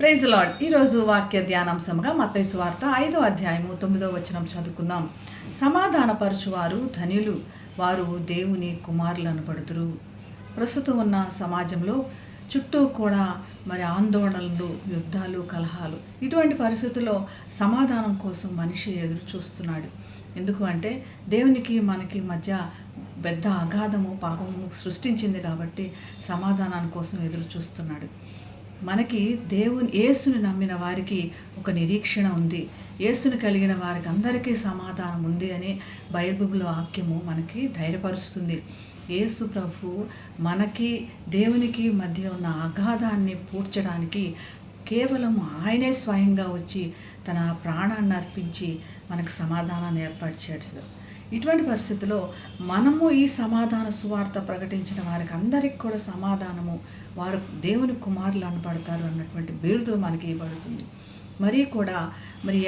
Praise lord. ఈరోజు వాక్య ధ్యానాంశంగా మత్తయి సువార్త 5వ అధ్యాయము 9వ వచనం చదువుకుందాం. సమాధానపరచువారు ధన్యులు, వారు దేవుని కుమారులు అనబడుదురు. ప్రస్తుతం ఉన్న సమాజంలో చుట్టూ కూడా ఆందోళనలు, యుద్ధాలు, కలహాలు, ఇటువంటి పరిస్థితుల్లో సమాధానం కోసం మనిషి ఎదురు చూస్తున్నాడు. ఎందుకు అంటే దేవునికి మనకి మధ్య పెద్ద అగాధము, పాపము సృష్టించింది కాబట్టి సమాధానం కోసం ఎదురు చూస్తున్నాడు. మనకి యేసుని నమ్మిన వారికి ఒక నిరీక్షణ ఉంది. యేసుని కలిగిన వారికి అందరికీ సమాధానం ఉంది అని బైబిల్ వాక్యము మనకి ధైర్యపరుస్తుంది. యేసు ప్రభు మనకి దేవునికి మధ్య ఉన్న అగాధాన్ని పూడ్చడానికి కేవలం ఆయనే స్వయంగా వచ్చి తన ప్రాణాన్ని అర్పించి మనకు సమాధానాన్ని ఏర్పరిచాడు. ఇటువంటి పరిస్థితుల్లో మనము ఈ సమాధాన సువార్త ప్రకటించిన వారికి అందరికి కూడా సమాధానము, వారు దేవుని కుమారులు అనబడతారు అన్నటువంటి బిరుదు మనకి ఇవ్వబడుతుంది.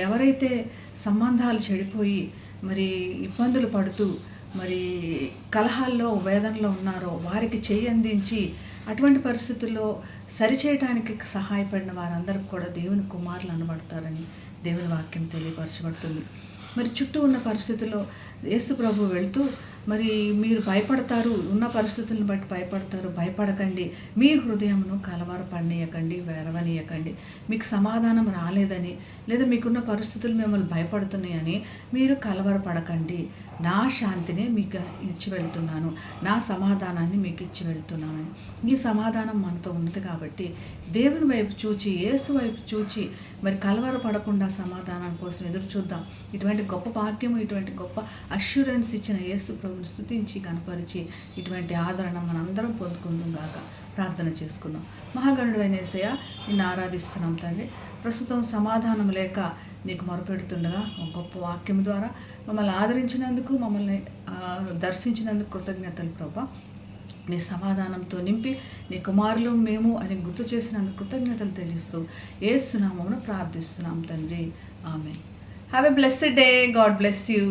ఎవరైతే సంబంధాలు చెడిపోయి ఇబ్బందులు పడుతూ కలహాల్లో, వేదనలో ఉన్నారో వారికి చేయి అందించి అటువంటి పరిస్థితుల్లో సరిచేయడానికి సహాయపడిన వారందరికీ కూడా దేవుని కుమారులు అనబడతారని దేవుని వాక్యం తెలియపరచబడుతుంది. చుట్టూ ఉన్న పరిస్థితుల్లో యేసు ప్రభు వెళ్తూ మీరు భయపడతారు, ఉన్న పరిస్థితులను బట్టి భయపడకండి, మీ హృదయమును కలవరపడనీయకండి, వెరవనీయకండి. మీకు సమాధానం రాలేదని లేదా మీకున్న పరిస్థితులు మిమ్మల్ని భయపడుతున్నాయని మీరు కలవరపడకండి. నా శాంతినే మీకు ఇచ్చి వెళ్తున్నాను, నా సమాధానాన్ని మీకు ఇచ్చి వెళ్తున్నాను. ఈ సమాధానం మనతో ఉన్నది కాబట్టి దేవుని వైపు చూచి, యేసు వైపు చూచి కలవరపడకుండా సమాధానం కోసం ఎదురు చూద్దాం. ఇటువంటి గొప్ప భాగ్యము, ఇటువంటి గొప్ప అష్యూరెన్స్ ఇచ్చిన యేసు ప్రభుని స్తుతించి కనపరిచి ఇటువంటి ఆదరణ మనందరం పొందుకుందాం గాక. ప్రార్థన చేసుకుందాం. మహాగణుడైన యేసయ్య, నిన్ను ఆరాధిస్తున్నాం తండ్రి. ప్రస్తుతం సమాధానం లేక నీకు మొరపెడుతుండగా ఒక గొప్ప వాక్యం ద్వారా మమ్మల్ని ఆదరించినందుకు, మమ్మల్ని దర్శించినందుకు కృతజ్ఞతలు ప్రభా. నీ సమాధానంతో నింపి నీ కుమారులు మేము అని గుర్తు చేసినందుకు కృతజ్ఞతలు తెలుస్తూ యేసు నామమున ప్రార్థిస్తున్నాం తండ్రి. Amen. Have a blessed day. God bless you.